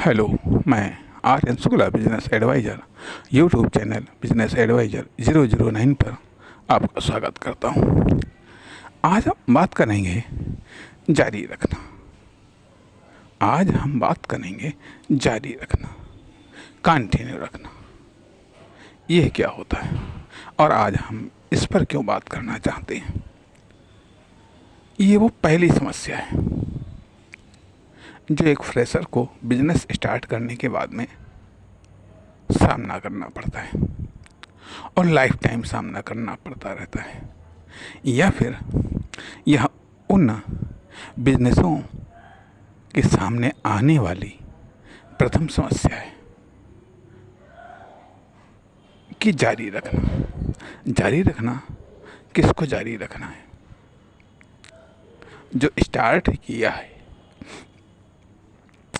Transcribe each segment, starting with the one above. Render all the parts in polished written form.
Hello, मैं Aryan Shukla business adviser YouTube channel business adviser 009 पर आपका स्वागत करता हूं। आज हम बात करेंगे जारी रखना। आज हम बात करेंगे जारी रखना, कंटिन्यू रखना। ये क्या होता है और आज हम इस पर क्यों बात करना चाहते हैं। ये वो पहली समस्या है जो एक फ्रेशर को बिजनेस स्टार्ट करने के बाद में सामना करना पड़ता है और लाइफ टाइम सामना करना पड़ता रहता है। या फिर यह उन बिजनेसों के सामने आने वाली प्रथम समस्या है कि जारी रखना। जारी रखना किसको जारी रखना है? जो स्टार्ट किया है,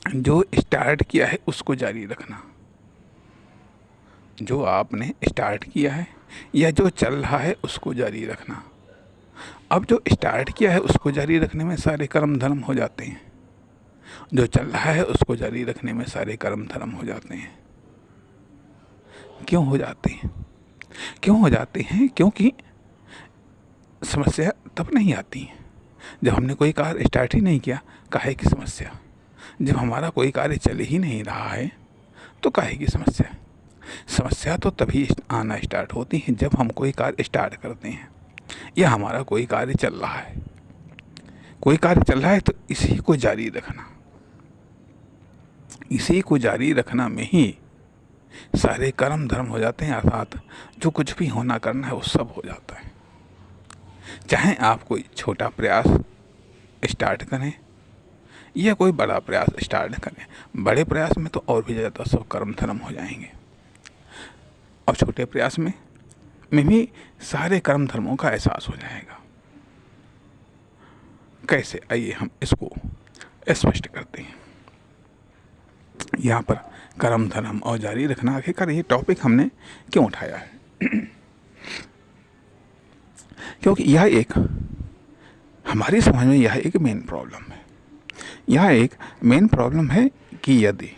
जो स्टार्ट किया है उसको जारी रखना। जो आपने स्टार्ट किया है या जो चल रहा है उसको जारी रखना। अब जो स्टार्ट किया है उसको जारी रखने में सारे कर्म धर्म हो जाते हैं। जो चल रहा है उसको जारी रखने में सारे कर्म धर्म हो जाते हैं। क्यों हो जाते हैं? क्यों हो जाते हैं? क्योंकि समस्या तब नहीं आती है जब हमने कोई कार्य स्टार्ट ही नहीं किया। काहे की समस्या? जब हमारा कोई कार्य चल ही नहीं रहा है तो काहे की समस्या? समस्या तो तभी आना स्टार्ट होती है जब हम कोई कार्य स्टार्ट करते हैं या हमारा कोई कार्य चल रहा है। कोई कार्य चल रहा है तो इसी को जारी रखना, इसी को जारी रखना में ही सारे कर्म धर्म हो जाते हैं। अर्थात जो कुछ भी होना करना है वो सब हो जाता है। चाहे आप कोई छोटा प्रयास स्टार्ट करें या कोई बड़ा प्रयास स्टार्ट करें, बड़े प्रयास में तो और भी ज़्यादा सब कर्म धर्म हो जाएंगे और छोटे प्रयास में भी सारे कर्म धर्मों का एहसास हो जाएगा। कैसे? आइए हम इसको स्पष्ट करते हैं। यहाँ पर कर्म धर्म और जारी रखना, आखिरकार ये टॉपिक हमने क्यों उठाया है? क्योंकि यह एक हमारी समझ में यह एक मेन प्रॉब्लम है। यह एक मेन प्रॉब्लम है कि यदि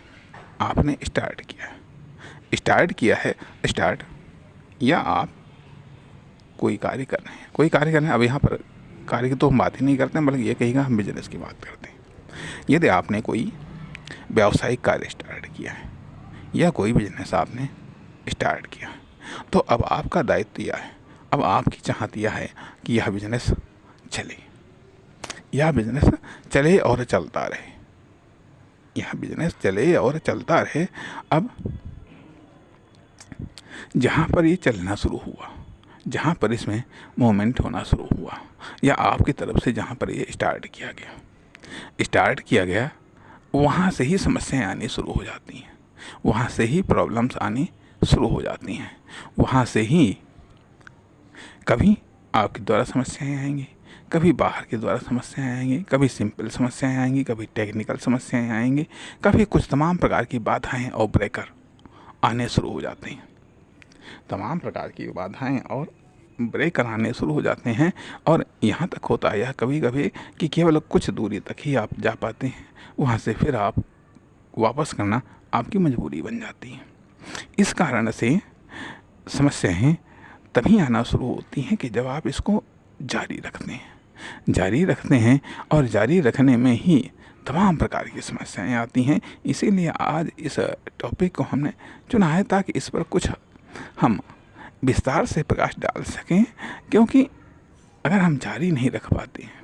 आपने स्टार्ट किया है या आप कोई कार्य कर रहे हैं, अब यहाँ पर कार्य की तो हम बात ही नहीं करते हैं, बल्कि ये कहेगा हम बिजनेस की बात करते हैं। यदि आपने कोई व्यावसायिक कार्य स्टार्ट किया है या कोई बिजनेस आपने स्टार्ट किया है, तो अब आपका दायित्व यह है, अब आपकी चाहत यह है कि यह बिजनेस चले, यह बिजनेस चले और चलता रहे, यह बिजनेस चले और चलता रहे। अब जहाँ पर ये चलना शुरू हुआ, जहाँ पर इसमें मूवमेंट होना शुरू हुआ, या आपकी तरफ से जहाँ पर ये स्टार्ट किया गया, वहाँ से ही समस्याएं आनी शुरू हो जाती हैं, वहाँ से ही प्रॉब्लम्स आनी शुरू हो जाती हैं। वहाँ से ही कभी आपके द्वारा समस्याएं आएंगी, कभी बाहर के द्वारा समस्याएं आएंगी, कभी सिंपल समस्याएं आएंगी, कभी टेक्निकल समस्याएं आएंगी, कभी कुछ तमाम प्रकार की बाधाएं और ब्रेकर आने शुरू हो जाते हैं। तमाम प्रकार की बाधाएं और ब्रेकर आने शुरू हो जाते हैं और यहाँ तक होता है यह कभी कभी कि केवल कुछ दूरी तक ही आप जा पाते हैं, वहाँ से फिर आप वापस करना आपकी मजबूरी बन जाती है। इस कारण से समस्याएं तभी आना शुरू होती हैं कि जब आप इसको जारी रखते हैं और जारी रखने में ही तमाम प्रकार की समस्याएं आती हैं। इसीलिए आज इस टॉपिक को हमने चुना है ताकि इस पर कुछ हम विस्तार से प्रकाश डाल सकें। क्योंकि अगर हम जारी नहीं रख पाते हैं,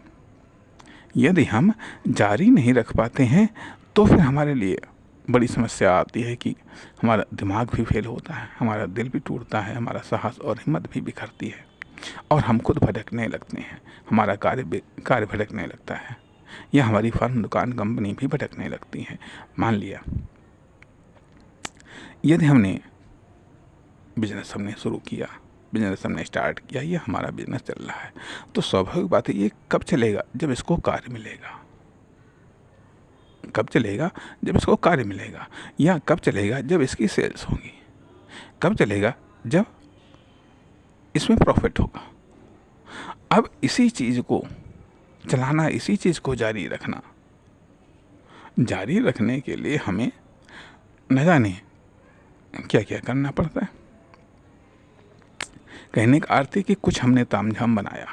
यदि हम जारी नहीं रख पाते हैं तो फिर हमारे लिए बड़ी समस्या आती है कि हमारा दिमाग भी फेल होता है, हमारा दिल भी टूटता है, हमारा साहस और हिम्मत भी बिखरती है और हम खुद भटकने लगते हैं, हमारा कार्य भटकने लगता है या हमारी फर्म, दुकान, कंपनी भी भटकने लगती है। मान लिया यदि हमने बिजनेस शुरू किया, बिजनेस हमने स्टार्ट किया, ये हमारा बिजनेस चल रहा है, तो स्वाभाविक बात है ये कब चलेगा? जब इसको कार्य मिलेगा। कब चलेगा? जब इसको कार्य मिलेगा। या कब चलेगा? जब इसकी सेल्स होंगी। कब चलेगा? जब इसमें प्रॉफिट होगा। अब इसी चीज़ को चलाना, इसी चीज़ को जारी रखना, जारी रखने के लिए हमें न जाने क्या क्या करना पड़ता है। कहने का अर्थ है कि कुछ हमने तामझाम बनाया,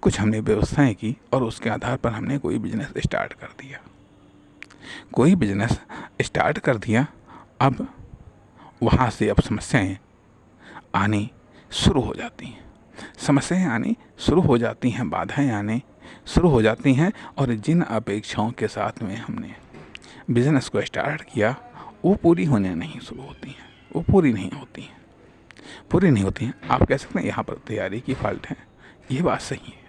कुछ हमने व्यवस्थाएं की और उसके आधार पर हमने कोई बिजनेस स्टार्ट कर दिया। कोई बिजनेस स्टार्ट कर दिया, अब वहाँ से अब समस्याएं आनी शुरू हो जाती हैं। समस्याएं आनी शुरू हो जाती हैं, बाधाएं आने शुरू हो जाती हैं, और जिन अपेक्षाओं के साथ में हमने बिजनेस को स्टार्ट किया वो पूरी होने नहीं शुरू होती हैं, वो पूरी नहीं होती हैं, पूरी नहीं होती हैं। आप कह सकते हैं यहाँ पर तैयारी की फॉल्ट है। ये बात सही है,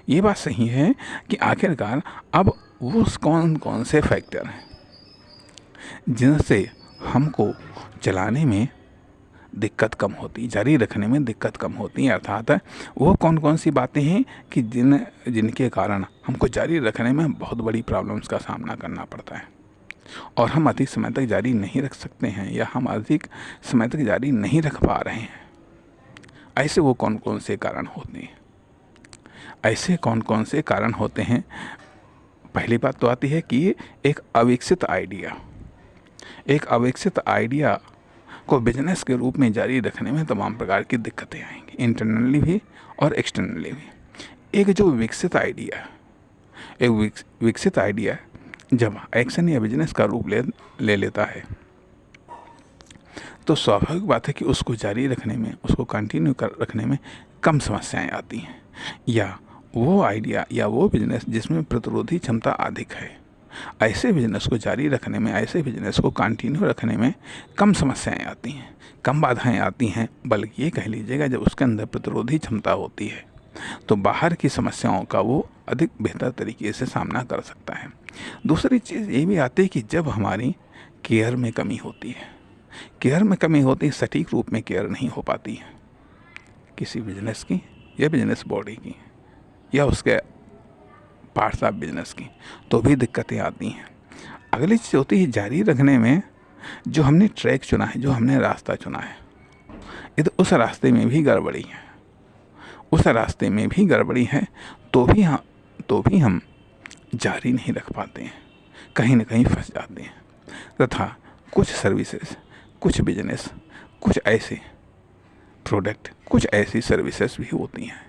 ये बात सही है कि आखिरकार अब वो कौन कौन से फैक्टर हैं जिनसे हमको चलाने में दिक्कत कम होती, जारी रखने में दिक्कत कम होती है। अर्थात वो कौन कौन सी बातें हैं कि जिनके कारण हमको जारी रखने में बहुत बड़ी प्रॉब्लम्स का सामना करना पड़ता है और हम अधिक समय तक जारी नहीं रख सकते हैं, या हम अधिक समय तक जारी नहीं रख पा रहे हैं। ऐसे वो कौन कौन से कारण होते हैं, ऐसे कौन कौन से कारण होते हैं। पहली बात तो आती है कि एक अविकसित आइडिया को बिजनेस के रूप में जारी रखने में तमाम प्रकार की दिक्कतें आएंगी, इंटरनली भी और एक्सटर्नली भी। एक जो विकसित आइडिया जब एक्शन या बिजनेस का रूप ले लेता है तो स्वाभाविक बात है कि उसको जारी रखने में, उसको कंटिन्यू रखने में कम समस्याएं आती हैं। या वो आइडिया या वो बिजनेस जिसमें प्रतिरोधी क्षमता अधिक है, ऐसे बिजनेस को जारी रखने में, ऐसे बिजनेस को कंटिन्यू रखने में कम समस्याएं आती हैं, कम बाधाएं आती हैं। बल्कि ये कह लीजिएगा जब उसके अंदर प्रतिरोधी क्षमता होती है तो बाहर की समस्याओं का वो अधिक बेहतर तरीके से सामना कर सकता है। दूसरी चीज़ ये भी आती है कि जब हमारी केयर में कमी होती है, सटीक रूप में केयर नहीं हो पाती है किसी बिजनेस की या बिजनेस बॉडी की या उसके पार्ट्स ऑफ बिजनेस की, तो भी दिक्कतें आती हैं। अगली चीज़ होती है जारी रखने में जो हमने ट्रैक चुना है, जो हमने रास्ता चुना है, यदि उस रास्ते में भी गड़बड़ी है तो भी हम जारी नहीं रख पाते हैं, कहीं ना कहीं फंस जाते हैं। तथा कुछ सर्विसेज, कुछ बिजनेस, कुछ ऐसे प्रोडक्ट, कुछ ऐसी सर्विसेज भी होती हैं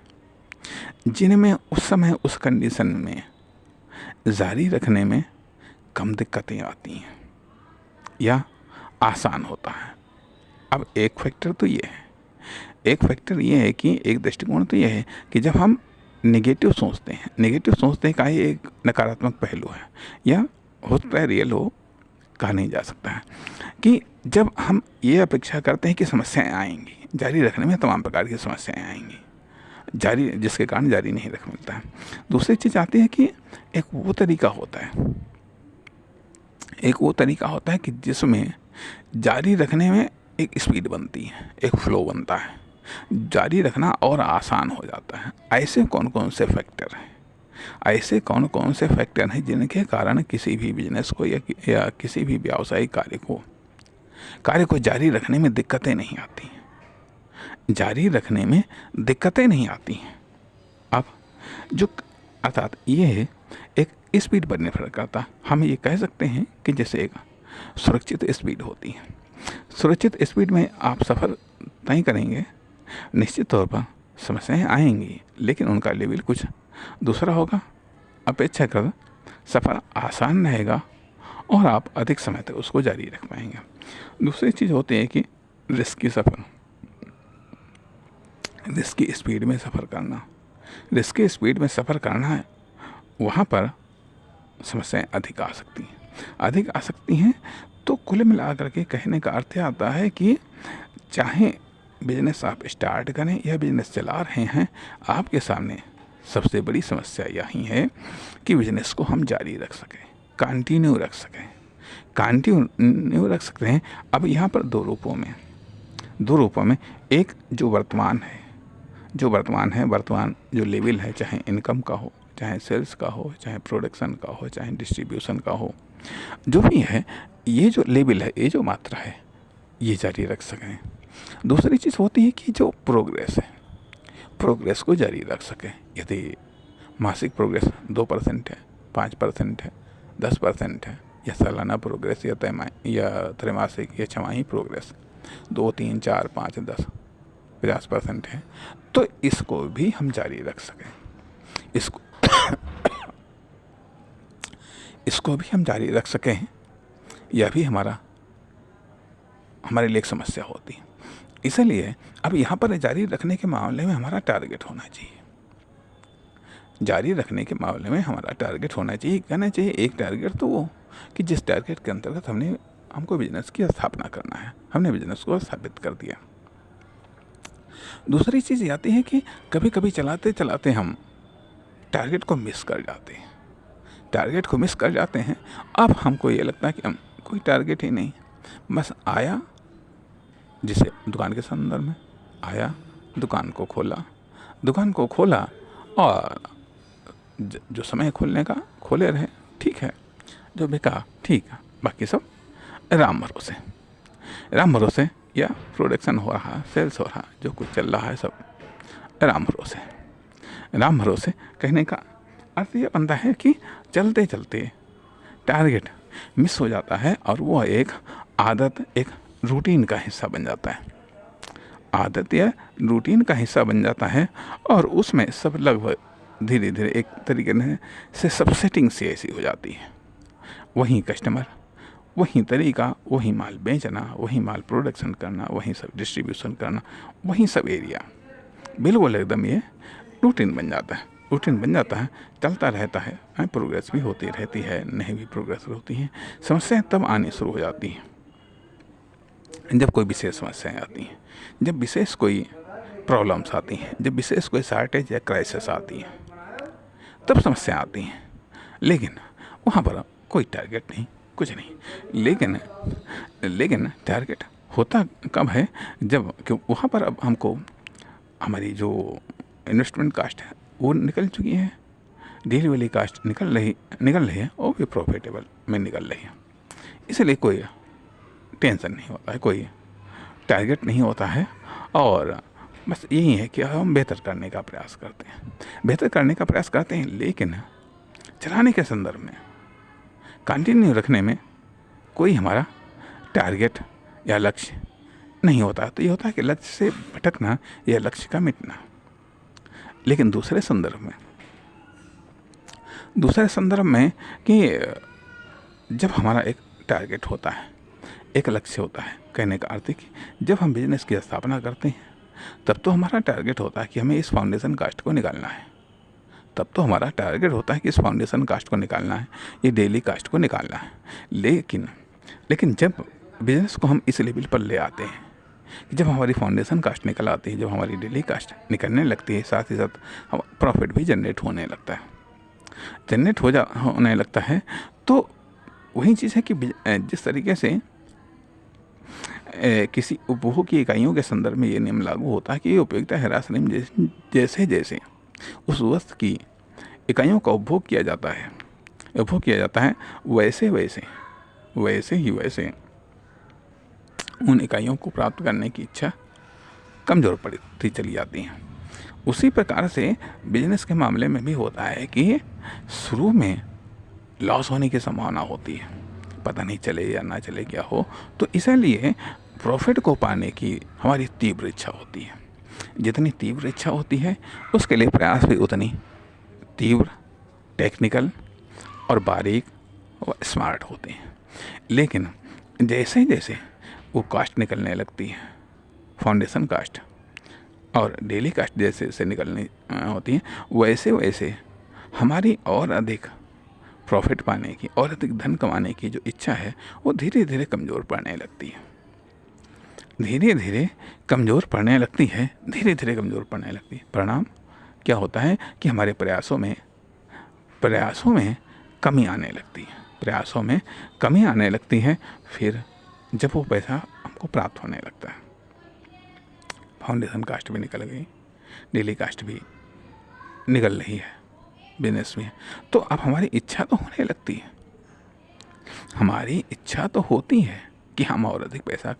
जिनमें उस समय उस कंडीशन में जारी रखने में कम दिक्कतें आती हैं या आसान होता है। अब एक फैक्टर तो ये है कि एक दृष्टिकोण तो ये है कि जब हम नेगेटिव सोचते हैं का ही एक नकारात्मक पहलू है, या हो सकता है रियल हो, कहा नहीं जा सकता है, कि जब हम ये अपेक्षा करते हैं कि समस्याएं आएंगी, जारी रखने में तमाम प्रकार की समस्याएं आएंगी, जिसके कारण जारी नहीं रख मिलता है। दूसरी चीज़ आती है कि एक वो तरीका होता है कि जिसमें जारी रखने में एक स्पीड बनती है, एक फ्लो बनता है, जारी रखना और आसान हो जाता है। ऐसे कौन कौन से फैक्टर हैं जिनके कारण किसी भी बिजनेस को या किसी भी व्यावसायिक कार्य को जारी रखने में दिक्कतें नहीं आती हैं। अब जो अर्थात ये एक स्पीड पर निर्भर करता, हम ये कह सकते हैं कि जैसे एक सुरक्षित स्पीड होती है, सुरक्षित स्पीड में आप सफ़र तय करेंगे, निश्चित तौर पर समस्याएं आएंगी, लेकिन उनका लेवल कुछ दूसरा होगा, अपेक्षाकृत सफ़र आसान रहेगा और आप अधिक समय तक उसको जारी रख पाएंगे। दूसरी चीज़ होती है कि रिस्की स्पीड में सफ़र करना है, वहाँ पर समस्याएं अधिक आ सकती हैं। तो कुल मिलाकर के कहने का अर्थ आता है कि चाहे बिजनेस आप स्टार्ट करें या बिजनेस चला रहे हैं, आपके सामने सबसे बड़ी समस्या यही है कि बिजनेस को हम जारी रख सकें, कंटिन्यू रख सकते हैं। अब यहाँ पर दो रूपों में एक जो वर्तमान जो लेवल है, चाहे इनकम का हो, चाहे सेल्स का हो, चाहे प्रोडक्शन का हो, चाहे डिस्ट्रीब्यूशन का हो, जो भी है, ये जो लेवल है, ये जो मात्रा है, ये जारी रख सकें। दूसरी चीज़ होती है कि जो प्रोग्रेस को जारी रख सकें। यदि मासिक प्रोग्रेस 2% है, 5% है, 10% है, या सालाना प्रोग्रेस या त्रैमासिक या छमाही प्रोग्रेस 2, 3, 4, 5, 10, 50% है, तो इसको भी हम जारी रख सकें, इसको इसको भी हम जारी रख सकें, यह भी हमारे लिए एक समस्या होती है। इसलिए अब यहाँ पर जारी रखने के मामले में हमारा टारगेट होना चाहिए, जारी रखने के मामले में हमारा टारगेट होना चाहिए, कहना चाहिए एक टारगेट तो वो कि जिस टारगेट के अंतर्गत हमको बिजनेस की स्थापना करना है, हमने बिजनेस को स्थापित कर दिया। दूसरी चीज़ आती है कि कभी कभी चलाते चलाते हम टारगेट को मिस कर जाते हैं, टारगेट को मिस कर जाते हैं। अब हमको ये लगता है कि हम कोई टारगेट ही नहीं, बस आया, जिसे दुकान के संदर्भ में आया, दुकान को खोला और जो समय खोलने का खोले रहे, ठीक है, जो बिका ठीक है, बाकी सब राम भरोसे या प्रोडक्शन हो रहा, सेल्स हो रहा, जो कुछ चल रहा है सब राम भरोसे कहने का अर्थ ये बनता है कि चलते चलते टारगेट मिस हो जाता है और वो एक आदत, एक रूटीन का हिस्सा बन जाता है, आदत या रूटीन का हिस्सा बन जाता है, और उसमें सब लगभग धीरे धीरे एक तरीके से सब सेटिंग से ऐसी हो जाती है। वही कस्टमर, वही तरीका, वही माल बेचना, वही माल प्रोडक्शन करना, वही सब डिस्ट्रीब्यूशन करना, वही सब एरिया, बिल्कुल एकदम ये रूटीन बन जाता है, चलता रहता है, प्रोग्रेस भी होती रहती है, नहीं भी प्रोग्रेस होती है। समस्याएं तब आनी शुरू हो जाती हैं जब कोई विशेष समस्याएं आती हैं, जब विशेष कोई प्रॉब्लम्स आती हैं, जब विशेष कोई शॉर्टेज या क्राइसिस आती है, तब समस्या आती हैं। लेकिन वहाँ पर कोई टारगेट नहीं, कुछ नहीं। लेकिन टारगेट होता कब है, जब कि वहाँ पर अब हमको हमारी जो इन्वेस्टमेंट कास्ट है वो निकल चुकी है, डेली वाली कास्ट निकल रही है, और भी प्रॉफिटेबल में निकल रही है। इसलिए कोई टेंशन नहीं होता है, कोई टारगेट नहीं होता है, और बस यही है कि हम बेहतर करने का प्रयास करते हैं, लेकिन चलाने के संदर्भ में, कंटिन्यू रखने में कोई हमारा टारगेट या लक्ष्य नहीं होता। तो ये होता है कि लक्ष्य से भटकना या लक्ष्य का मिटना। लेकिन दूसरे संदर्भ में कि जब हमारा एक टारगेट होता है, एक लक्ष्य होता है, कहने का अर्थ है कि जब हम बिजनेस की स्थापना करते हैं तब तो हमारा टारगेट होता है कि हमें इस फाउंडेशन कास्ट को निकालना है, ये डेली कास्ट को निकालना है। लेकिन जब बिजनेस को हम इस लेवल पर ले आते हैं कि जब हमारी फाउंडेशन कास्ट निकल आती है, जब हमारी डेली कास्ट निकलने लगती है, साथ ही साथ हम प्रॉफिट भी जनरेट होने लगता है, तो वही चीज़ है कि जिस तरीके से किसी उपभोग की इकाइयों के संदर्भ में ये नियम लागू होता है कि उपयोगिता ह्रास नियम जैसे जैसे उस वस्तु की इकाइयों का उपभोग किया जाता है, वैसे उन इकाइयों को प्राप्त करने की इच्छा कमज़ोर पड़ती चली जाती है। उसी प्रकार से बिजनेस के मामले में भी होता है कि शुरू में लॉस होने की संभावना होती है, पता नहीं चले या ना चले क्या हो, तो इसलिए प्रॉफिट को पाने की हमारी तीव्र इच्छा होती है। जितनी तीव्र इच्छा होती है उसके लिए प्रयास भी उतनी तीव्र, टेक्निकल और बारीक और स्मार्ट होते हैं। लेकिन जैसे जैसे वो कास्ट निकलने लगती है, फाउंडेशन कास्ट और डेली कास्ट जैसे से निकलनी होती है, वैसे हमारी और अधिक प्रॉफिट पाने की और अधिक धन कमाने की जो इच्छा है वो धीरे धीरे कमज़ोर पड़ने लगती है, धीरे धीरे कमज़ोर पड़ने लगती है। परिणाम क्या होता है कि हमारे प्रयासों में कमी आने लगती है, फिर जब वो पैसा हमको प्राप्त होने लगता है, फाउंडेशन कास्ट भी निकल गई, डेली कास्ट भी निकल रही है बिजनेस में, तो अब हमारी इच्छा तो होने लगती है, हमारी इच्छा तो होती है कि हम और अधिक पैसा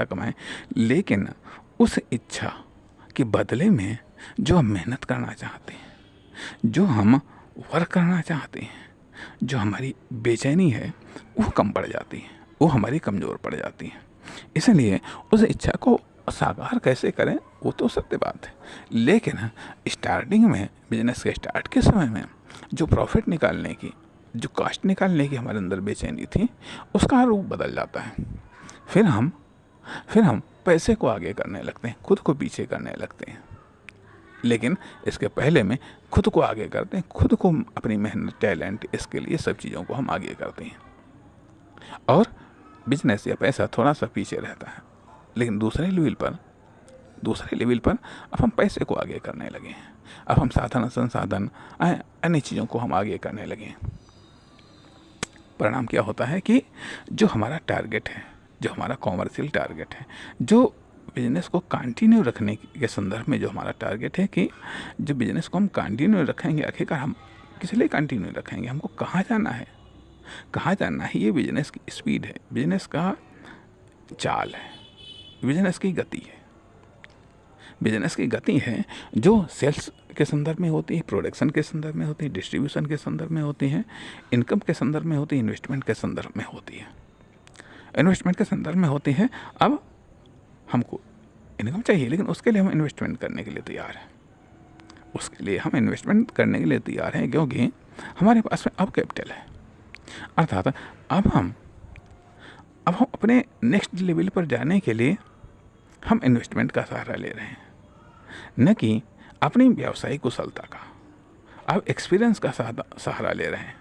कमाएं, लेकिन उस इच्छा के बदले में जो हम मेहनत करना चाहते हैं, जो हम वर्क करना चाहते हैं, जो हमारी बेचैनी है वो कम पड़ जाती है, वो हमारी कमज़ोर पड़ जाती है। इसलिए उस इच्छा को साकार कैसे करें वो तो सत्य बात है, लेकिन स्टार्टिंग में बिजनेस के स्टार्ट के समय में जो प्रॉफिट निकालने की, जो कास्ट निकालने की हमारे अंदर बेचैनी थी, उसका रूप बदल जाता है। फिर हम पैसे को आगे करने लगते हैं, खुद को पीछे करने लगते हैं। लेकिन इसके पहले में खुद को आगे करते हैं, खुद को, अपनी मेहनत, टैलेंट, स्किल, ये सब चीज़ों को हम आगे करते हैं। और बिजनेस या पैसा थोड़ा सा पीछे रहता है, लेकिन दूसरे लेवल पर अब हम पैसे को आगे करने लगे हैं। अब हम साधन, संसाधन, अन्य चीज़ों को हम आगे करने लगे हैं। परिणाम क्या होता है कि जो हमारा टारगेट है, जो हमारा कॉमर्शियल टारगेट है, जो बिजनेस को कंटिन्यू रखने के संदर्भ में जो हमारा टारगेट है कि जो बिजनेस को हम कंटिन्यू रखेंगे, आखिरकार हम किस लिए कंटिन्यू रखेंगे, हमको कहाँ जाना है, ये बिजनेस की स्पीड है, बिजनेस का चाल है, बिजनेस की गति है। बिजनेस की गति है जो सेल्स के संदर्भ में होती है, प्रोडक्शन के संदर्भ में होती है, डिस्ट्रीब्यूशन के संदर्भ में होती है, इनकम के संदर्भ में होती है, इन्वेस्टमेंट के संदर्भ में होती है। इन्वेस्टमेंट के संदर्भ में होती है, अब हमको इनकम चाहिए, लेकिन उसके लिए हम इन्वेस्टमेंट करने के लिए तैयार हैं। क्योंकि हमारे पास में अब कैपिटल है, अर्थात अब हम अपने नेक्स्ट लेवल पर जाने के लिए हम इन्वेस्टमेंट का सहारा ले रहे हैं, न कि अपनी व्यावसायिक कुशलता का। अब एक्सपीरियंस का सहारा ले रहे हैं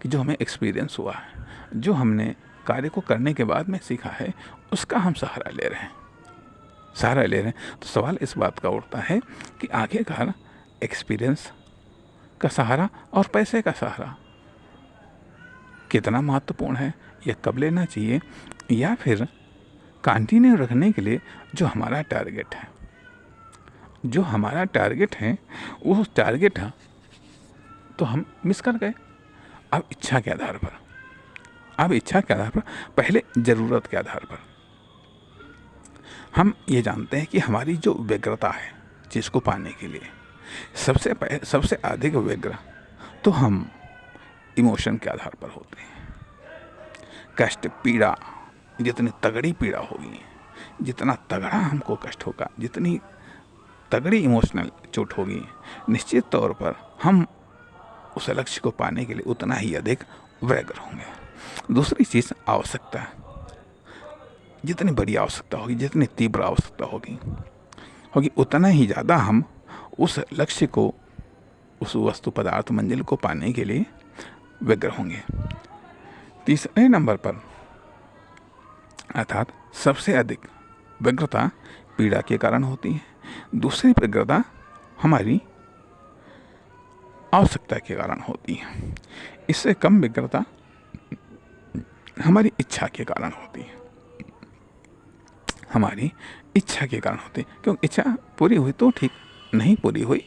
कि जो हमें एक्सपीरियंस हुआ है, जो हमने कार्य को करने के बाद में सीखा है, उसका हम सहारा ले रहे हैं। तो सवाल इस बात का उठता है कि आखिरकार एक्सपीरियंस का सहारा और पैसे का सहारा कितना महत्वपूर्ण है, यह कब लेना चाहिए, या फिर कंटिन्यू रखने के लिए जो हमारा टारगेट है, वो टारगेट तो हम मिस कर गए। अब इच्छा के आधार पर, पहले ज़रूरत के आधार पर हम ये जानते हैं कि हमारी जो व्यग्रता है चीज़ को पाने के लिए, सबसे अधिक व्यग्र तो हम इमोशन के आधार पर होते हैं। कष्ट, पीड़ा, जितनी तगड़ी पीड़ा होगी, जितना तगड़ा हमको कष्ट होगा, जितनी तगड़ी इमोशनल चोट होगी, निश्चित तौर पर हम उस लक्ष्य को पाने के लिए उतना ही अधिक व्यग्र होंगे। दूसरी चीज़ आवश्यकता, जितनी बड़ी आवश्यकता होगी, जितनी तीव्र आवश्यकता होगी, उतना ही ज़्यादा हम उस लक्ष्य को, उस वस्तु, पदार्थ, मंजिल को पाने के लिए व्यग्र होंगे। तीसरे नंबर पर, अर्थात सबसे अधिक व्यग्रता पीड़ा के कारण होती है, दूसरी व्यग्रता हमारी आवश्यकता के कारण होती है, इससे कम व्यग्रता हमारी इच्छा के कारण होती है। क्योंकि इच्छा पूरी हुई तो ठीक, नहीं पूरी हुई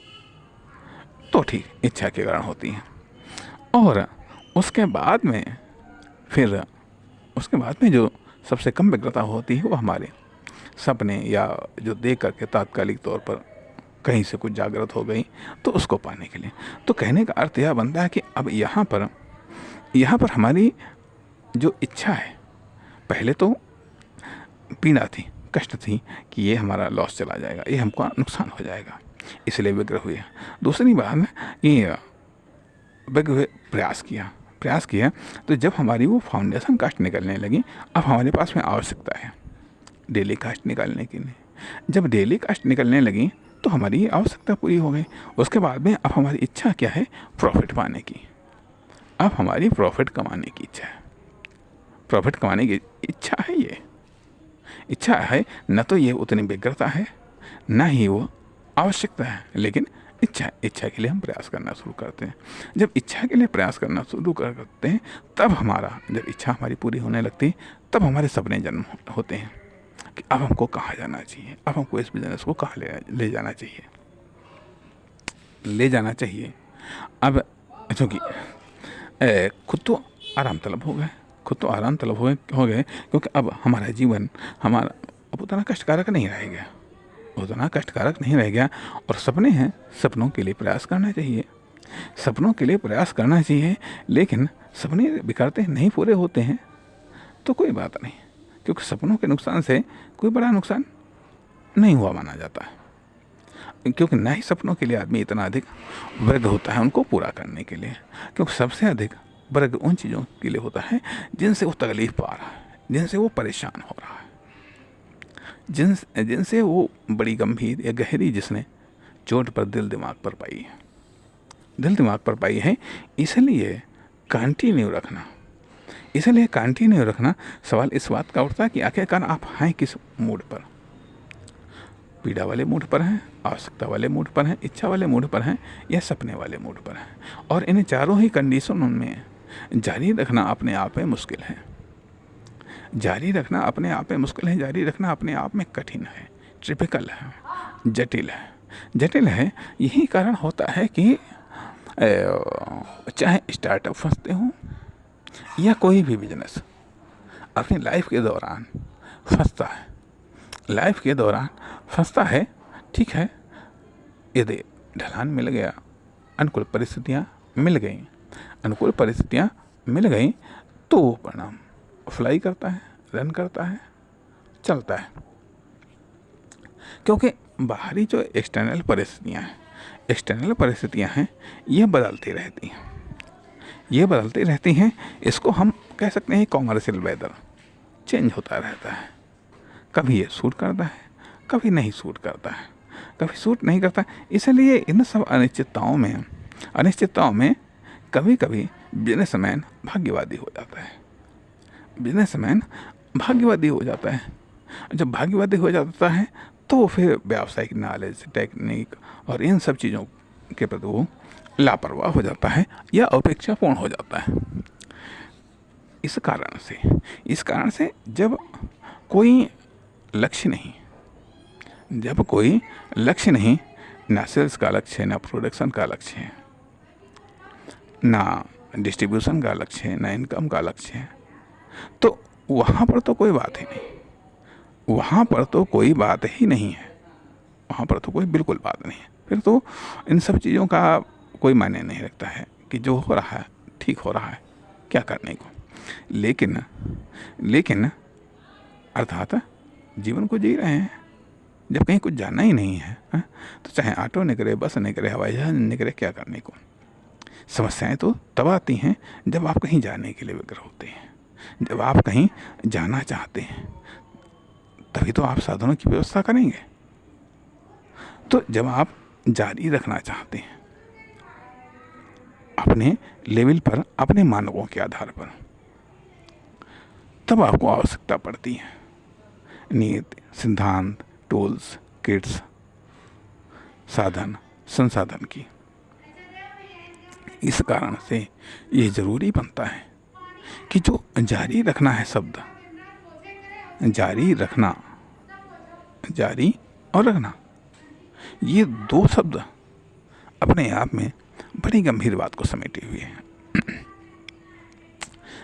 तो ठीक, इच्छा के कारण होती है। और उसके बाद में जो सबसे कम व्यग्रता होती है वो हमारे सपने, या जो देख करके तात्कालिक तौर पर कहीं से कुछ जागृत हो गई तो उसको पाने के लिए। तो कहने का अर्थ यह बनता है कि अब यहाँ पर हमारी जो इच्छा है, पहले तो पीड़ा थी, कष्ट थी कि ये हमारा लॉस चला जाएगा, ये हमको नुकसान हो जाएगा, इसलिए व्यग्र हुए। दूसरी बात है कि व्यग्र हुए, प्रयास किया तो जब हमारी वो फाउंडेशन कास्ट निकलने लगी, अब हमारे पास में आवश्यकता है डेली कास्ट निकालने के लिए। जब डेली कास्ट निकलने लगी तो हमारी आवश्यकता पूरी हो गई। उसके बाद में अब हमारी इच्छा क्या है, प्रॉफिट पाने की। अब हमारी प्रॉफिट कमाने की इच्छा है, ये इच्छा है, न तो ये उतनी व्यग्रता है, न ही वो आवश्यकता है, लेकिन इच्छा के लिए हम प्रयास करना शुरू करते हैं। जब इच्छा के लिए प्रयास करना शुरू करते हैं, तब जब इच्छा हमारी पूरी होने लगती है, तब हमारे सपने जन्म होते हैं कि अब हमको कहाँ जाना चाहिए, अब हमको इस बिजनेस को कहाँ ले जाना चाहिए। अब क्योंकि खुद तो आराम तलब हो गए, क्योंकि अब हमारा जीवन अब उतना कष्टकारक नहीं रह गया, और सपने हैं, सपनों के लिए प्रयास करना चाहिए। सपनों के लिए प्रयास करना चाहिए, लेकिन सपने बिखरते नहीं पूरे होते हैं तो कोई बात नहीं, क्योंकि सपनों के नुकसान से कोई बड़ा नुकसान नहीं हुआ माना जाता है। क्योंकि ना ही सपनों के लिए आदमी इतना अधिक व्यग्र होता है उनको पूरा करने के लिए, क्योंकि सबसे अधिक व्यग्र उन चीज़ों के लिए होता है जिनसे वो तकलीफ पा रहा है, जिनसे वो परेशान हो रहा है, जिनसे वो बड़ी गंभीर या गहरी जिसने चोट पर दिल दिमाग पर पाई है, दिल दिमाग पर पाई है। इसलिए कंटिन्यू रखना सवाल इस बात का उठता है कि आखिरकार आप हैं किस मूड पर। पीड़ा वाले मूड पर हैं, आवश्यकता वाले मूड पर हैं, इच्छा वाले मूड पर हैं, या सपने वाले मूड पर हैं। और इन चारों ही कंडीशनों में जारी रखना अपने आप में मुश्किल है, जारी रखना अपने आप में मुश्किल है, जारी रखना अपने आप में कठिन है, टिपिकल है, जटिल है। यही कारण होता है कि चाहे स्टार्टअप फंसते हों या कोई भी बिजनेस अपनी लाइफ के दौरान फंसता है। ठीक है, यदि ढलान मिल गया, अनुकूल परिस्थितियाँ मिल गई तो वो परिणाम फ्लाई करता है, रन करता है, चलता है। क्योंकि बाहरी जो एक्सटर्नल परिस्थितियाँ हैं ये बदलती रहती हैं। इसको हम कह सकते हैं कॉमर्शियल वेदर चेंज होता रहता है। कभी ये सूट करता है, कभी नहीं सूट करता है, कभी सूट नहीं करता। इसलिए इन सब अनिश्चितताओं में कभी कभी बिजनेसमैन भाग्यवादी हो जाता है। जब भाग्यवादी हो जाता है तो फिर व्यावसायिक नॉलेज, टेक्निक और इन सब चीज़ों के प्रति वो लापरवाह हो जाता है या अपेक्षापूर्ण हो जाता है। इस कारण से जब कोई लक्ष्य नहीं, ना सेल्स का लक्ष्य है, ना प्रोडक्शन का लक्ष्य है, ना डिस्ट्रीब्यूशन का लक्ष्य है, ना इनकम का लक्ष्य है, तो वहाँ पर तो कोई बात ही नहीं, वहाँ पर तो कोई बिल्कुल बात नहीं है। फिर तो इन सब चीज़ों का कोई मायने नहीं रखता है कि जो हो रहा है ठीक हो रहा है, क्या करने को। लेकिन अर्थात जीवन को जी रहे हैं, जब कहीं कुछ जाना ही नहीं है तो चाहे ऑटो निकले, बस निकले, हवाई जहाज निकले, क्या करने को। समस्याएं तो तब आती हैं जब आप कहीं जाने के लिए व्यग्र होते हैं, जब आप कहीं जाना चाहते हैं, तभी तो आप साधनों की व्यवस्था करेंगे। तो जब आप जारी रखना चाहते हैं अपने लेवल पर, अपने मानकों के आधार पर, तब आपको आवश्यकता पड़ती है नीति, सिद्धांत, टूल्स, किट्स, साधन, संसाधन की। इस कारण से ये जरूरी बनता है कि जो जारी रखना है शब्द, जारी और रखना, ये दो शब्द अपने आप में बड़ी गंभीर बात को समेटे हुए हैं।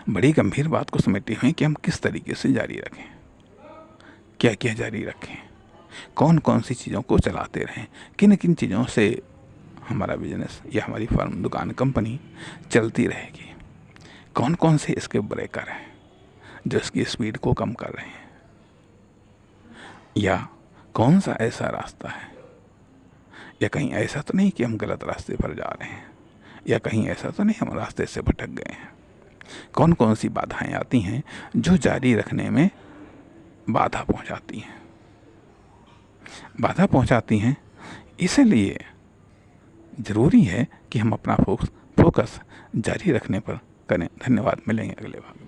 बड़ी गंभीर बात को समेटे हुए हैं कि हम किस तरीके से जारी रखें, क्या क्या जारी रखें, कौन कौन सी चीज़ों को चलाते रहें, किन किन चीज़ों से हमारा बिजनेस या हमारी फर्म, दुकान, कंपनी चलती रहेगी, कौन कौन से इसके ब्रेकर हैं जो इसकी स्पीड को कम कर रहे हैं, या कौन सा ऐसा रास्ता है, या कहीं ऐसा तो नहीं कि हम गलत रास्ते पर जा रहे हैं, या कहीं ऐसा तो नहीं हम रास्ते से भटक गए हैं। कौन कौन सी बाधाएं आती हैं जो जारी रखने में बाधा पहुंचाती हैं। इसलिए ज़रूरी है कि हम अपना फोकस जारी रखने पर करें। धन्यवाद, मिलेंगे अगले भाग में।